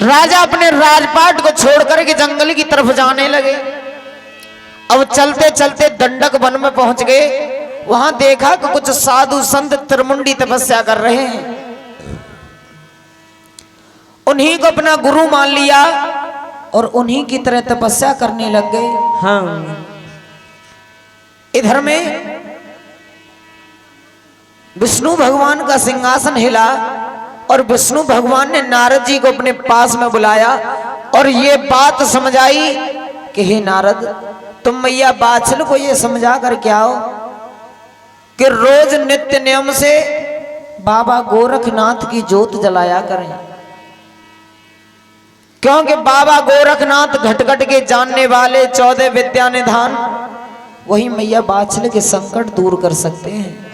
राजा अपने राजपाट को छोड़कर के जंगल की तरफ जाने लगे। अब चलते चलते दंडक वन में पहुंच गए। वहां देखा कि कुछ साधु संत त्रिमुंडी तपस्या कर रहे हैं। उन्हीं को अपना गुरु मान लिया और उन्हीं की तरह तपस्या करने लग गए। हाँ। इधर में विष्णु भगवान का सिंहासन हिला और विष्णु भगवान ने नारद जी को अपने पास में बुलाया और ये बात समझाई कि हे नारद, तुम मैया बाछल को ये समझा कर क्या हो कि रोज नित्य नियम से बाबा गोरखनाथ की जोत जलाया करें, क्योंकि बाबा गोरखनाथ घट घट के जानने वाले 14 विद्या निधान वही मैया बाछल के संकट दूर कर सकते हैं।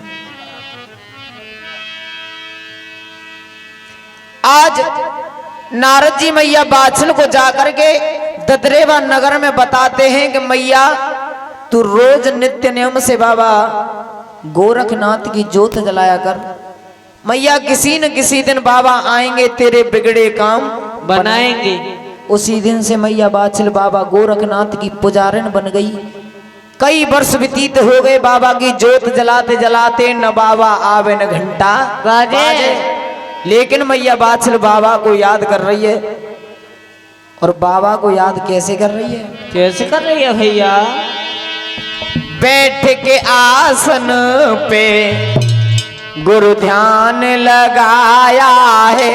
आज नारद जी मैया बाछल को जाकर के ददरेवा नगर में बताते हैं कि मैया तू रोज नित्य नियम से बाबा गोरखनाथ की जोत जलाया कर। मैया किसी न किसी दिन बाबा आएंगे, तेरे बिगड़े काम बनाएंगे। उसी दिन से मैया बाछल बाबा गोरखनाथ की पुजारिन बन गई। कई वर्ष व्यतीत हो गए बाबा की जोत जलाते जलाते, न बाबा आवे न घंटा बाजे, लेकिन मैया बाछल बाबा को याद कर रही है। और बाबा को याद कैसे कर रही है? कैसे कर रही है भैया? बैठ के आसन पे गुरु ध्यान लगाया है,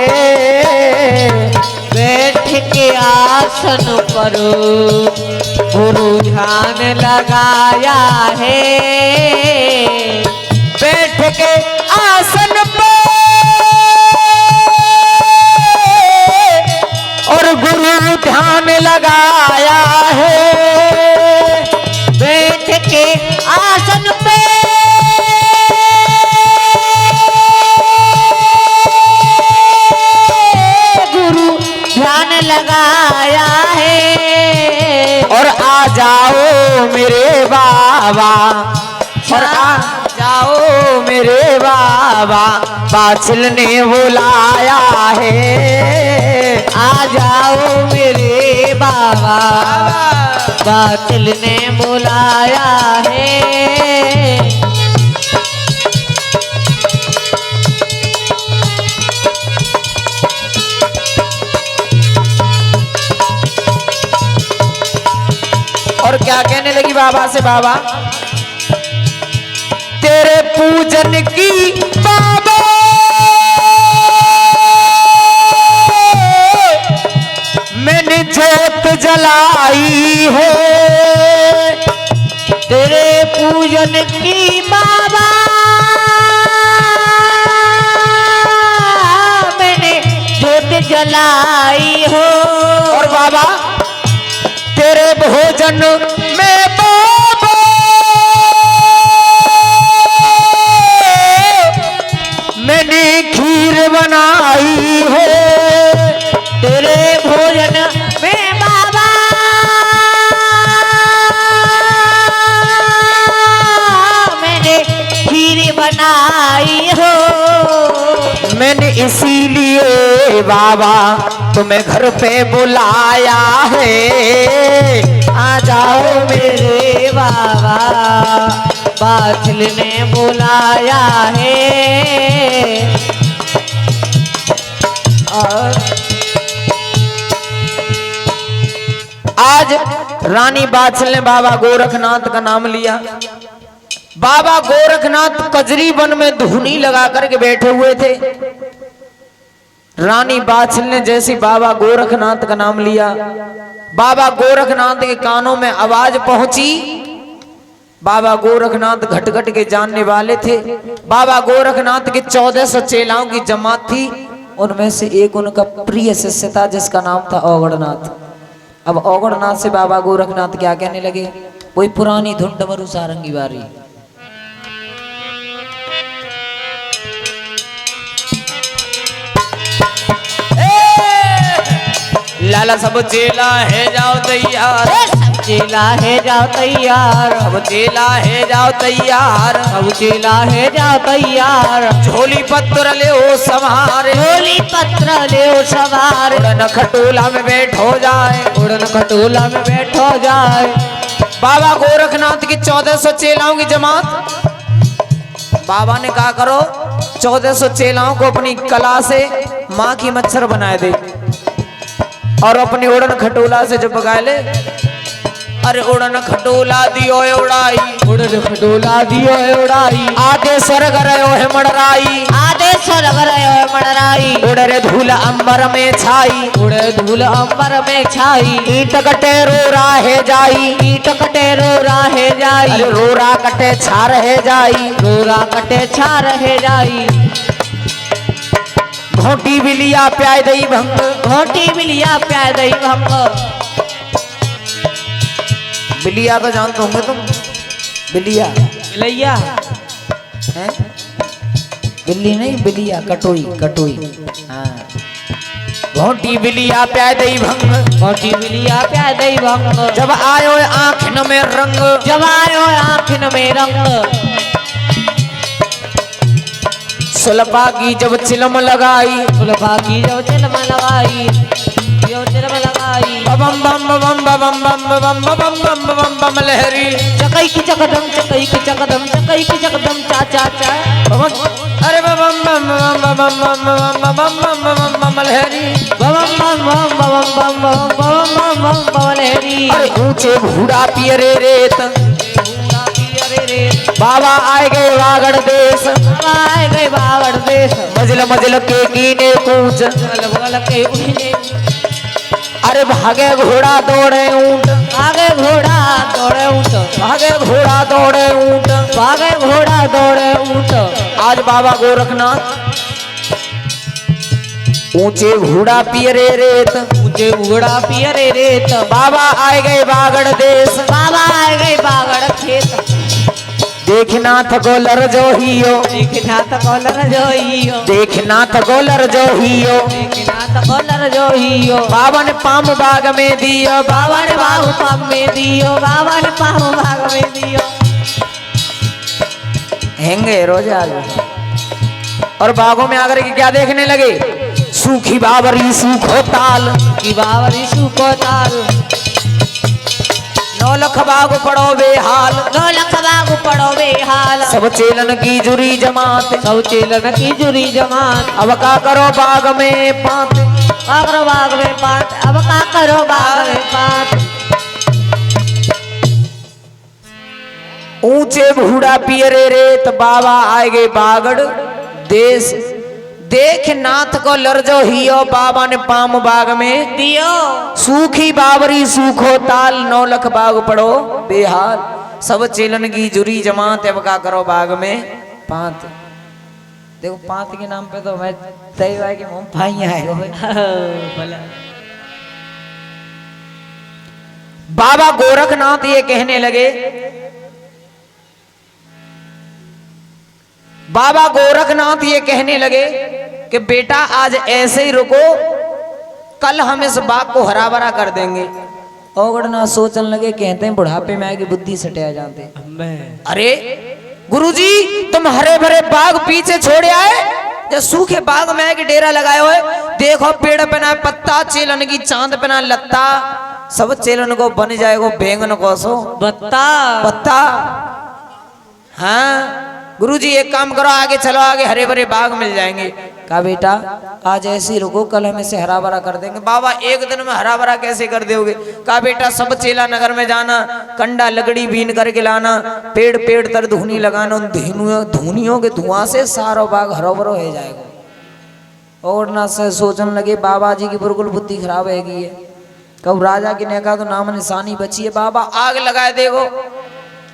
बैठ के आसन पर गुरु ध्यान लगाया है, बैठ के आसन पे और गुरु ध्यान लगाया है, बैठ के आसन पे गुरु ध्यान लगाया है। और आ जाओ मेरे बाबा, और आ जाओ मेरे बाबा, बाछल ने बुलाया है। आ जाओ मेरे बाबा, बाछल ने बुलाया है। और क्या कहने लगी बाबा से? बाबा तेरे पूजन की बाबा मैंने जोत जलाई है, तेरे पूजन की बाबा मैंने जोत जलाई हो। और बाबा तेरे भोजन में बाबा मैंने खीर बनाई है, तेरे भोजन में बाबा मैंने खीर बनाई हो। मैंने इसीलिए बाबा तुम्हें घर पे बुलाया है। आ जाओ मेरे बाबा, बाछल ने बुलाया है। और आज रानी बाछल ने बाबा गोरखनाथ का नाम लिया। बाबा गोरखनाथ कजरी वन में धुनी लगा करके बैठे हुए थे। रानी बाछल ने जैसे बाबा गोरखनाथ का नाम लिया, बाबा गोरखनाथ के कानों में आवाज पहुंची। बाबा गोरखनाथ घट घट के जानने वाले थे। बाबा गोरखनाथ के 1400 चेलाओं की जमात थी। उनमें से एक उनका प्रिय शिष्य था जिसका नाम था औगड़नाथ। अब औगड़नाथ से बाबा गोरखनाथ क्या कहने लगे? वही पुरानी धुन डमरू सारंगी वारी। ला लाला सब चेला है जाओ तैयार, सब चेला है जाओ तैयार, सब चेला है जाओ तैयार, सब चेला है जाओ तैयार। झोली पत्र ले ओ सवार, झोली पत्र ले सवार, उड़न खटोला में बैठो जाए, उड़न खटोला में बैठो जाए। बाबा गोरखनाथ की 1400 चेलाओं की जमात। बाबा ने कहा करो 1400 चेलाओं को अपनी कला से माँ की मच्छर बनाए दे और अपनी उड़न खटोला से जब पका ले। अरे उड़न खटोला दियो उड़ाई, उड़न खटोला दियो उड़ाई, आधे स्वर्ग रहो है मड़राई, आधे स्वर्ग रहो है मड़राई। उड़े धूल अंबर में छाई, उड़े धूल अंबर में छाई, ईट कटे रो राहे जाई, ईट कटे रो राहे जाई, अरे रोरा कटे छा रहे जाई, रोरा कटे छा रहे जाई। घोटी बिलिया प्याय दई भंग, घोटी बिलिया प्याय दई भंग। बिलिया तो जानते होंगे तुम, बिलिया बिलैया हैं? बिल्ली नहीं बिलिया, कटोई कटोई। हाँ घोटी बिलिया प्याय दई भंग, घोटी बिलिया प्याय दई भंग। जब आयो आँखिन में रंग, जब आयो आँखिन में रंग। सुलभा की जब चिलम लगाई, सुलभा की जब चिलम लगाई, जब चिलम लगाई। बम बम बम बम बम बम बम बम बम बम लहरी, चकई की चकदम, चकई की चकदम, चकई की चकदम, चा चा चा। अरे बम बम बम बम बम बम बम बम बम लहरी, बम बम बम बम बम बम बम बम बम लहरी। अरे ऊंचे घूड़ा पियरे रेत, बाबा आए गए वागड़ देश, बाबा आए गए वागड़ देश। मजल मजल के कीने कूच, मजल मजल के कीने। अरे भागे घोड़ा दौड़े ऊंट, आगे घोड़ा दौड़े ऊंट, भागे घोड़ा दौड़े ऊंट, भागे घोड़ा दौड़े ऊंट। आज बाबा गोरखनाथ ऊंचे घोड़ा पियरे रेत, ऊंचे घोड़ा पियरे रेत। बाबा आए गए बागड़ देश, बाबा आए गए बागड़ खेत। देखनाथ गोलर जो हियो, देखनाथ गोलर जो हियो, देखनाथ गोलर जो हियो, देखनाथ गोलर जो हियो। बाबा ने पाम बाग में दियो, बाबा ने बाबू पाम में दियो, बाबा ने पाम बाग में दियो। हेंगे रोज आगे और बागों में आकर के क्या देखने लगे? सूखी बावरी सूखो ताल, की बावरी सूखो ताल। 9 लख बाग पड़ो बेहाल, 9 लख बाग पड़ो बेहाल। सब चेलन की जुरी जमात, सब चेलन की जुरी जमात। अब का करो बाग में पात, का करो बाग में पात, अब का करो बाग में पात। ऊंचे भूड़ा पियरे रेत, बाबा आए गए बागड़ देश। देख नाथ को लरजो हियो, बाबा ने पाम बाग में दियो। सूखी बावरी सूखो ताल, 9 लख बाग पड़ो बेहाल। सब चेलन की जुरी जमात, अब का करो बाग में पात। देखो पात के नाम पे तो मैं तय भाई के मुंह फाई आएगा। बाबा गोरखनाथ ये कहने लगे, बाबा गोरखनाथ ये कहने लगे कि बेटा आज ऐसे ही रुको, कल हम इस बाग को हरा भरा कर देंगे। औगड़नाथ सोचने लगे, कहते हैं बुढ़ापे में आगे बुद्धि सटिया जाते। अरे गुरुजी तुम हरे भरे बाग पीछे छोड़ आए, जब सूखे बाग में आके डेरा लगाए हुए। देखो पेड़ पे ना पत्ता, चेलन की चांद पे ना लत्ता, सब चेलन को बन जाएगो बैंगन को सो बत्ता पत्ता। हाँ गुरुजी एक काम करो, आगे चलो, आगे हरे भरे बाग मिल जाएंगे। कहा बेटा आज ऐसे ही रुको, कल हम इसे हरा भरा कर देंगे। बाबा एक दिन में हरा भरा कैसे कर दोगे? कहा बेटा सब चेला नगर में जाना, कंडा लकड़ी बीन करके लाना, पेड़ पेड़ तर धुनी लगाना, उन धुनियों के धुआं से सारा बाग हरो भरो हो जाएगा। और ना से सोचने लगे बाबा जी की बिल्कुल बुद्धि खराब है। कब राजा की नेका तो नाम निशानी बची है। बाबा आग लगाए, देखो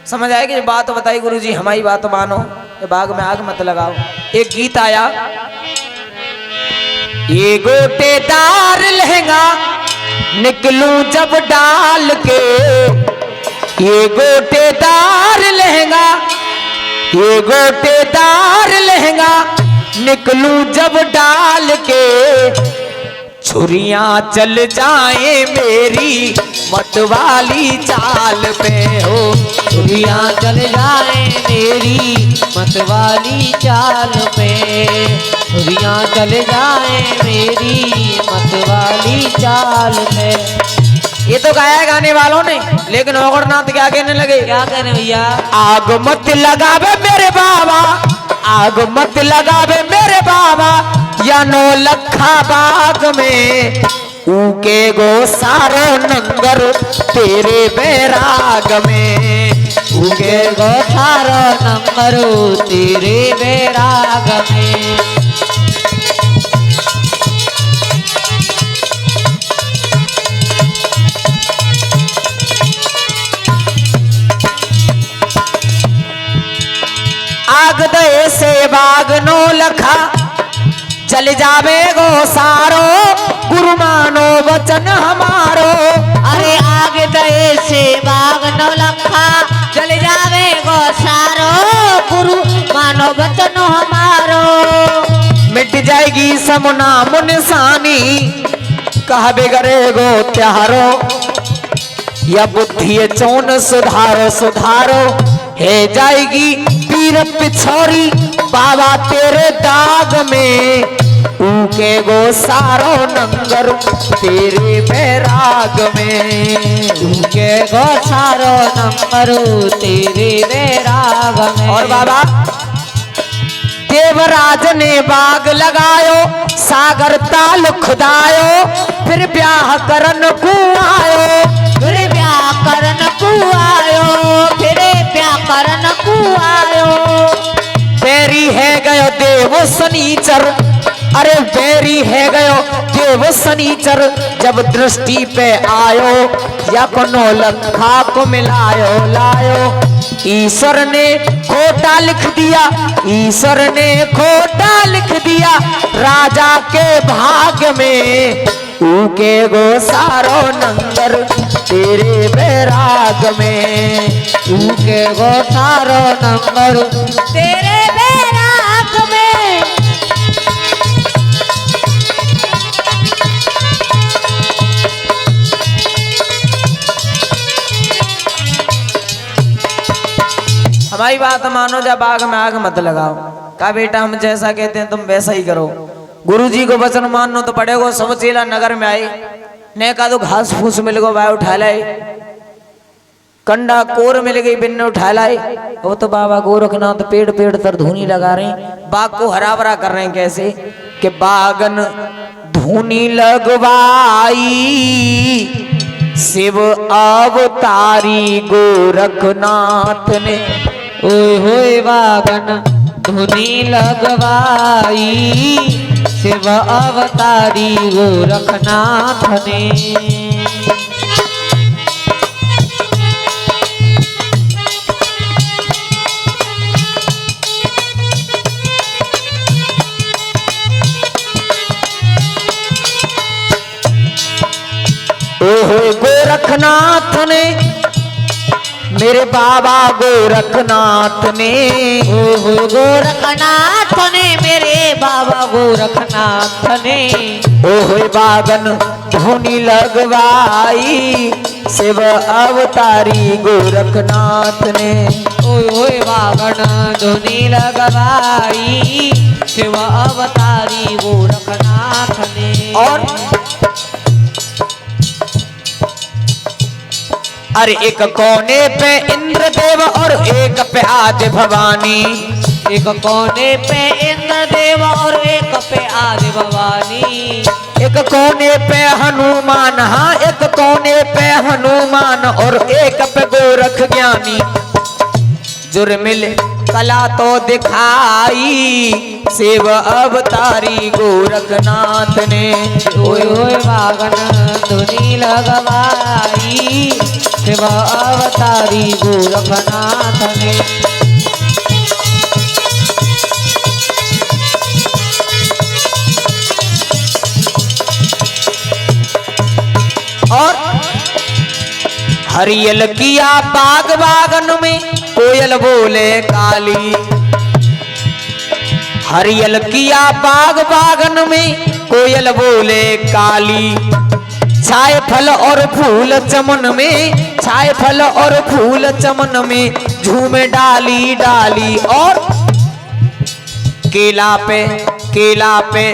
समझ आएगी जो बात बताई गुरुजी, हमारी बात मानो, ये बाग में आग मत लगाओ। एक गीत आया, ये गोटेदार लहंगा निकलूं जब डाल के, ये गोटेदार लहंगा, ये गोटेदार लहंगा निकलूं जब डाल के, छुरियां चल जाए मेरी मतवाली चाल पे हो। छुरियां चल जाए मेरी मतवाली चाल पे, छुरियां चल जाए मेरी मतवाली चाल पे। ये तो गाया गाने वालों ने, लेकिन औगड़नाथ क्या कहने लगे? क्या कहने भैया? आग मत लगावे मेरे बाबा, आग मत लगावे मेरे बाबा, या 9 लखा बाग में ऊके गो सारो नंगर तेरे बैराग में। उगे गो सारो नंबर तेरे बैराग में। आग दे से बाग 9 लखा जल जावे गो सारो, गुरु मानो वचन हमारो। अरे आग दे से बाग 9 लखा जल जावे गो सारो, गुरु मानो वचन हमारो। मिट जाएगी समुना मुनसानी कहबे करे गो त्यारो, या बुद्धि चौन सुधारो सुधारो, है जाएगी पीर पिछोरी बाबा तेरे दाग में। ऊके गो सारो नंगर तेरे बैराग में। ऊके गो सारो नंबर तेरे बैराग में। और बाबा देवराज ने बाग लगायो, सागर ताल खुदायो, फिर ब्याह करन को आयो, फिर ब्याह करन को आयो, फिर ब्याह करन को आयो। बैरी है गयो देव शनिचर, अरे बैरी है गयो देव शनिचर, जब दृष्टि पे आयो, या को 9 लखा को मिलायो लायो। ईश्वर ने खोटा लिख दिया, ईश्वर ने खोटा लिख दिया राजा के भाग में। ऊके गो सारो नंगर तेरे बैराग में। ऊके गो सारो नंबर तेरे बैराग में। हमारी बात मानो, जब आग में आग मत लगाओ। कहा बेटा हम जैसा कहते हैं तुम वैसा ही करो। गुरुजी को वचन मानना तो पड़ेगा। सब चेला नगर में आए, ने कहा तो घास फूस मिल गो वाय उठा लाए, कंडा कोर मिल गई बिन्ने उठा लाए। वो तो बाबा गोरखनाथ पेड़ पेड़ तर धूनी लगा रहे हैं, बाग को हरा भरा कर रहे हैं। कैसे कि बागन धूनी लगवाई शिव अवतारी गोरखनाथ ने। ओए होए बागन धुनी लगवाई शिव अवतारी गोरखनाथ ने। ओहो गोरखनाथ ने, मेरे बाबा गोरखनाथ ने। ओहो गोरखनाथ ने, मेरे बाबा गोरखनाथ ने। ओहो बागन धुनी लगवाई शिव अवतारी गोरखनाथ ने। ओए बागन धुनी लगवाई शिव अवतारी गोरखनाथ ने। और अरे एक कोने पे इंद्रदेव और एक पे आदि भवानी। एक कोने पे इंद्रदेव और एक पे आदि भवानी। एक कोने पे हनुमान, हाँ एक कोने पे हनुमान और एक पे गोरख ज्ञानी। जुर्मिल कला तो दिखाई शिव अवतारी गोरखनाथ ने। ओए ओए बागन धुनी लगवाई शिव अवतारी गोरखनाथ ने। और हरियल किया बाग बागन में कोयल बोले काली। हरियल किया बाग बागन में कोयल बोले काली, छाए फल और फूल चमन में, छाए फल और फूल चमन में, झूमे डाली डाली। और केला पे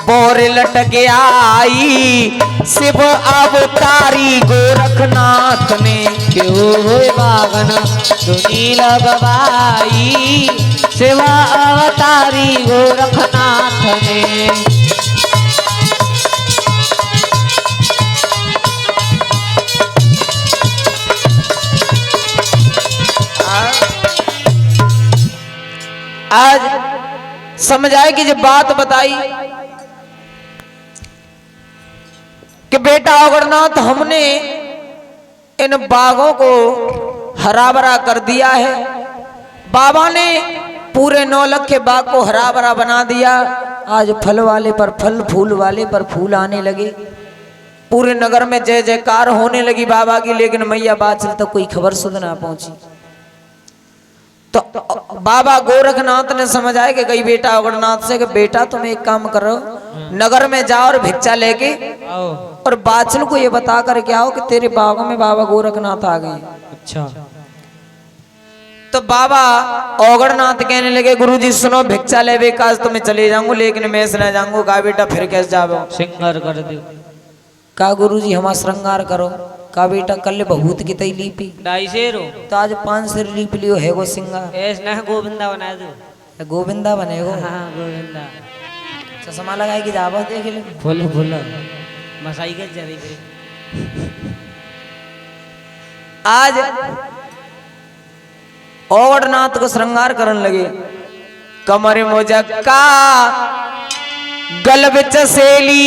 बोर लटक आई, शिव अवतारी गोरखनाथ ने, क्यों होए बागन सुनील गवाई, शिवा अवतारी गोरखनाथ ने। आज समझ आए कि जब बात बताई कि बेटा अगरनाथ हमने इन बागों को हरा भरा कर दिया है। बाबा ने पूरे 9 लाख के बाग को हरा भरा बना दिया। आज फल वाले पर फल, फूल वाले पर फूल आने लगे। पूरे नगर में जय जयकार होने लगी बाबा की। लेकिन मैया बादशाह तक कोई खबर सुध ना पहुंची। तो बाबा गोरखनाथ ने समझ आया कि कई बेटा अगरनाथ से कि बेटा तुम एक काम करो, नगर में जाओ और भिक्षा लेके और बादशाह को ये बता कर के आओ कि तेरे बागों में बाबा गोरखनाथ आ गए। अच्छा। तो बाबा अगरनाथ कहने लगे गुरुजी सुनो, भिक्षा ले बेकाज तो मैं चले जाऊंगा, लेकिन मैं से न जाऊंगा। कहा बेटा फिर कैसे जाओ? श्रृंगार कर दो। कहा गुरुजी हमारा श्रृंगार करो। कहा बेटा कल बहुत की तई लीपी 250 तो आज 500 लीप लियो है गो सिंगार। ऐसा ना गोविंदा बना दो। गोविंदा बनेगो। हाँ गोविंदा। चश्मा लगाए कि जाबो देख ले। बोलो बोलो मसाई कर जा रही। आज अगरनाथ को श्रृंगार करने लगे। कमर मोजक्का गल बिच सेली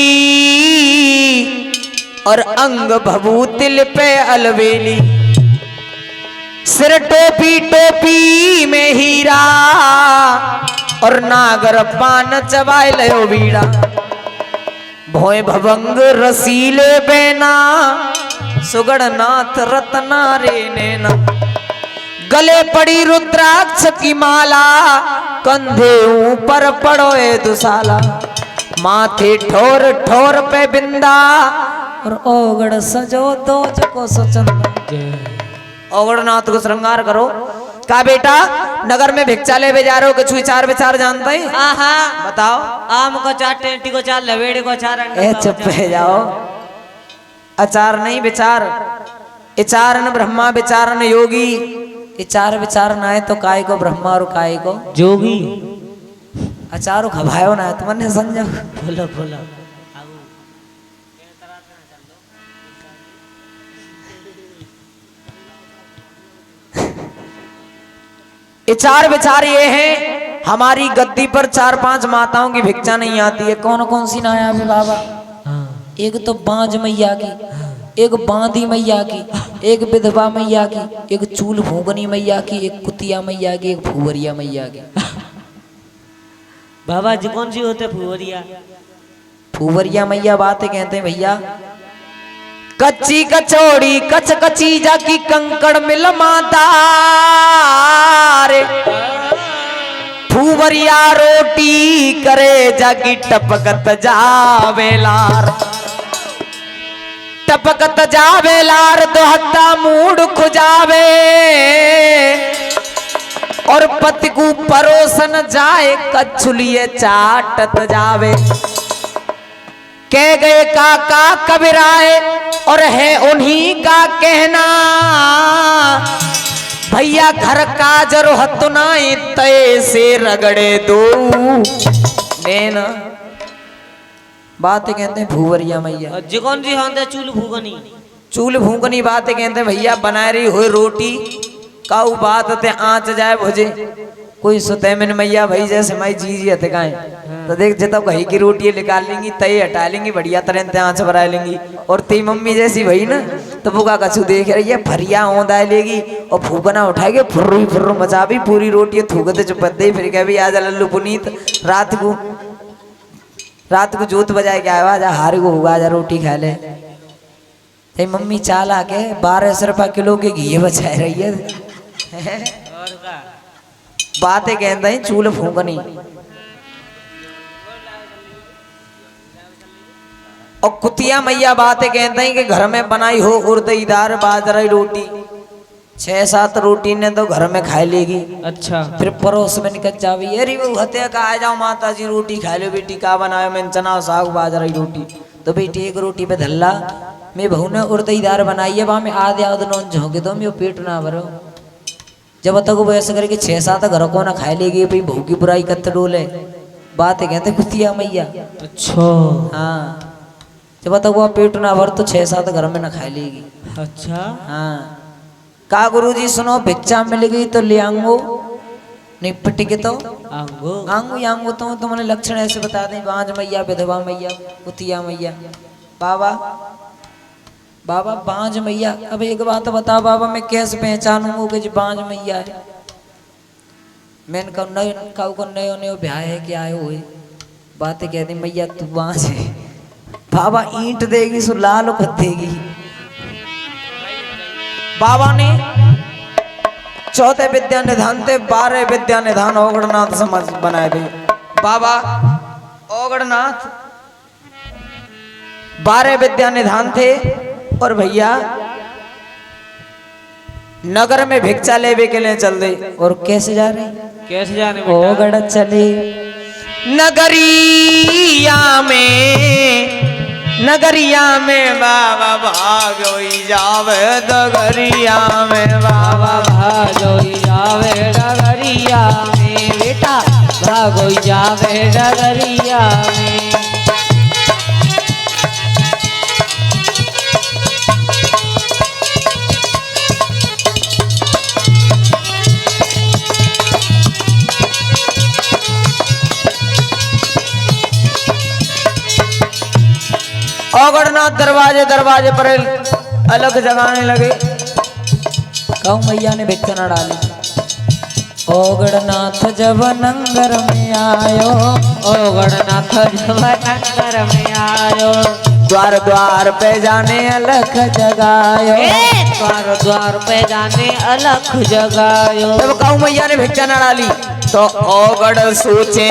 और अंग भभूतिल पे अलवेली, सिर टोपी टोपी में हीरा और नागर पान चबाए लयो बीड़ा, भोए भवंग रसीले बेना सुगढ़नाथ रत्ना रे नैना, गले पड़ी रुद्राक्ष की माला कंधे ऊपर पड़ोए दुसाला, माथे ठोर ठोर पे बिंदा और ओगड़ सजो दो जको सचंदा। अगरनाथ को श्रृंगार करो। का बेटा नगर में भिक्षा ले जा रहे हो, कुछ विचार विचार जानते हैं? हाँ बताओ। आम को चार, टेंटी को चार, लवेड़े को चार। ए चुप है जाओ। अचार नहीं विचार, विचारन ब्रह्मा विचारन योगी। विचार विचार ना है तो काय को ब्रह्मा और काय को जोगी। अचारो खभायो ना है तुमने समझो। बोलो बोलो। विचार विचार ये है हमारी गद्दी पर 4-5 माताओं की भिक्षा नहीं आती है। कौन कौन सी ना आवे बाबा? एक तो बांझ मैया की, एक बांधी मैया की, एक विधवा मैया की, एक चूल भूगनी मैया की, एक कुतिया मैया की, एक फुवरिया मैया की। बाबा जी कौन सी होते फुवरिया? फुवरिया मैया बातें कहते हैं भैया। कच्ची कचौड़ी कच कची जाकी कंकड़ मिल माता रे, फुवरिया रोटी करे जाकी टपकत जावेलार, टपकत जावेलार दोहता मूड खुजावे और पति को परोसन जाए कछुलिए चाटत जावे। कह गए काका कबीराए और है उन्हीं का कहना, भैया घर का जरूरत नाई तय से रगड़े दो नैना। बातें कहते हैं भूवरिया मैया। जी कौन सी होते चूल भूगनी? चूल भूगनी बातें कहते हैं भैया बना रही हुई रोटी काऊ बात ते आँच जाए भुजे कोई सुते में मैया भाई जैसे माई जी हते गाय तो देख जब कहीं की रोटी निकाल लेंगी तय हटा लेंगी बढ़िया तरह से आँच भरा लेंगी। और तेरी मम्मी जैसी भाई ना तो भूखा कछु देख रही है फरिया औंधा लेगी और फूकना उठाएगी फुर्रू फुर्रू मचा भी पूरी रोटी थूकते चुपते फिर कह भी आज लल्लू पुनीत रात को जोत बजाए के आया जा हारे को हुआ जा रोटी खा ले। तेरी मम्मी चाल आके 1200 रुपये किलो के घी बचाए रही है। बातें कहते हैं चूल फूकनी। और कुतिया मैया बातें कहते हैं कि घर में बनाई हो उड़दीदार बाजरा की रोटी 6-7 रोटी ने तो घर में खा लेगी। अच्छा। फिर पड़ोस में निकल जावी, अरे वो हत्या का आ जाओ माता जी रोटी खा लो बेटी, का बनायो मैंने चना साग बाजरा की रोटी। तो बेटी एक रोटी पे धल्ला मैं बहू ने उड़दीदार बनाई है, वहां में आधे आधे नौन झोंके दो मैं पेट ना भरो। जब तक वो ऐसे करके 6-7 घर को ना खा लेगी भाई बहू की बुराई कत डोले बातें कहते कुतिया मैया। अच्छा। हाँ जब तक वो पेट ना भर तो 6-7 घर में ना खा लेगी। अच्छा। हाँ का गुरुजी सुनो भिक्षा मिल गई तो ले आंगो निपट के तो आंगो आंगू यांगू तो तुमने लक्षण ऐसे बता दें, बांझ मैया विधवा मैया कुतिया मैया। बाबा बाबा बांझ मैया, अब एक बात बता बाबा मैं कैसे पहचानूंगा कि बांझ मैया है। मैंने कहा नयो नयो ब्याह है कि आए हुए बातें कहती मैया तू बांझ है। बाबा ईंट देगी सो लाल देगी। बाबा ने 4 विद्या निधान थे, 12 विद्या निधान ओगड़नाथ समझ बनाए थे। बाबा ओगड़नाथ 12 विद्या निधान थे और भैया नगर में भिक्षा लेवे के लिए चल दे। और कैसे जा रहे? कैसे जाने ओगड़ चले नगरिया में बाबा भागोई जावे डगरिया में, बाबा भागोई जावे डगरिया में, बेटा भागोई जावे डगरिया में। ओगड़नाथ दरवाजे दरवाजे पर अलग जगाने लगे। कहूँ मैया ने भिक्षा न डाली। ओगड़नाथ जब नंगर में आयो, ओगड़नाथ जब नंगर में आयो, द्वार द्वार पे जाने अलख जगायो, द्वार द्वार पे जाने अलख जगायो। जब कहूँ मैया ने भिक्षा न डाली तो ओगड़ सोचे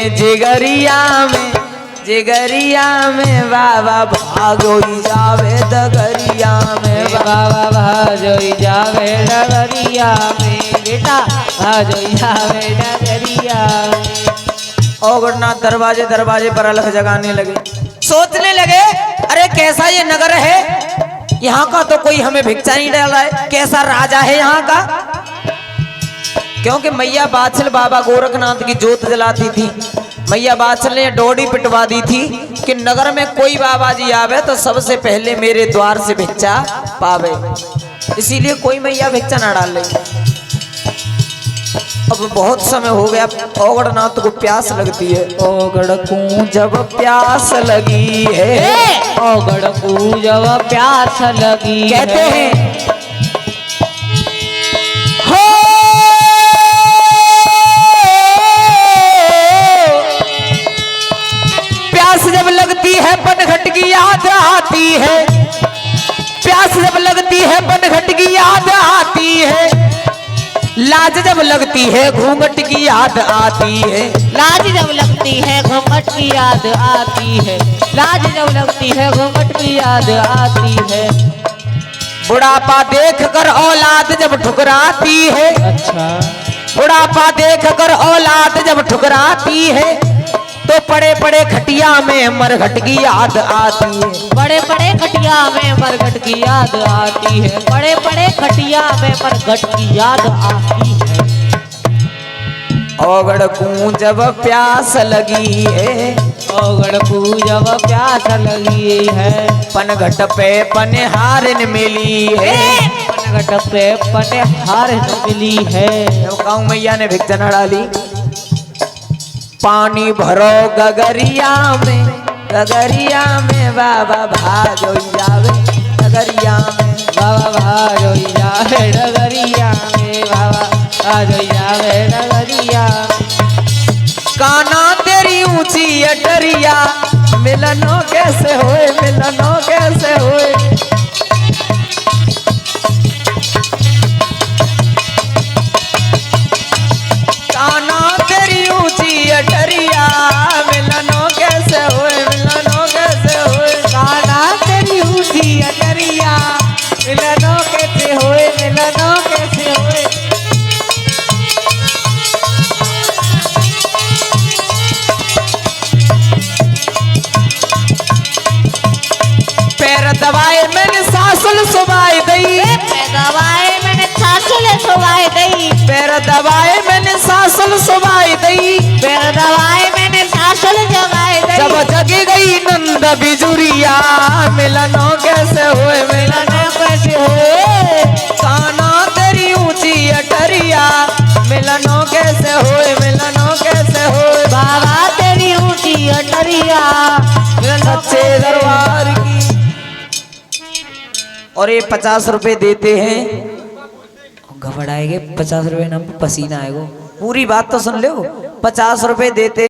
जिगरिया में बाबा भागोई जावे डगरिया में, बाबा भागोई जावे डगरिया में, बेटा भागोई जावे डगरिया में। ओगड़नाथ दरवाजे दरवाजे पर अलग जगाने लगे। सोचने लगे अरे कैसा ये नगर है, यहाँ का तो कोई हमें भिक्षा नहीं डाला है, कैसा राजा है यहाँ का। क्योंकि मैया बाछल बाबा गोरखनाथ की जोत जलाती थी। मैया बाछल ने डोडी पिटवा दी थी कि नगर में कोई बाबा जी आवे तो सबसे पहले मेरे द्वार से भिक्षा पावे, इसीलिए कोई मैया भिक्षा ना डाल रही। अब बहुत समय हो गया, ओगड़नाथ को प्यास लगती है। ओगड़ को जब प्यास लगी है, ओगड़ को जब प्यास लगी कहते हैं जब लगती है पनघट की याद आती है, प्यास जब लगती है पनघट की याद आती है, लाज जब लगती है घूंघट की याद आती है, लाज जब लगती है घूंघट की याद आती है, लाज जब लगती है घूंघट की याद आती है। बुढ़ापा देख कर औलाद जब ठुकराती है, अच्छा। बुढ़ापा देख कर औलाद जब ठुकराती है तो बड़े बड़े खटिया में मरघट की याद आती है, बड़े बड़े खटिया में मरघट की याद आती है, बड़े बड़े खटिया में मरघट की याद आती है। ओगड़ को जब प्यास लगी है, ओगड़ को जब प्यास लगी है, पनघट पे पनहारन मिली है, पनघट पे पनहारन मिली है। जब कहूँ मैया ने भिक्षा न डाली, पानी भरो गगरिया में बाबा भागोई जावे डगरिया में, बाबा भागोई जावे डगरिया में, बाबा भागोई जावे डगरिया में। काना तेरी ऊंची अटरिया, मिलनो कैसे होए, मिलनो कैसे होए। काना तेरी ऊंची अटरिया, मिलनो कैसे होए, मिलनो कैसे होए। काना मैंने सासुल सुबाई दई, दवाए मैंने सासुल सुबाई दई, पैर दबाए मैंने सासुल सुबाई दई, पैर दवाए मैंने सासुल जगाए दई। जब जगी गई नंद बिजुरिया, मिलनों कैसे हुए मिलनों कैसे हुए, काना तेरी ऊंची अटरिया, मिलनों कैसे हुए मिलनों कैसे हुए, बाबा तेरी ऊंची अटरिया सच्चे दरबार की। और ये 50 रुपए देते हैं, घबराएंगे 50 रुपए ना पसीना आएगा, पूरी बात तो सुन लो, 50 रुपए देते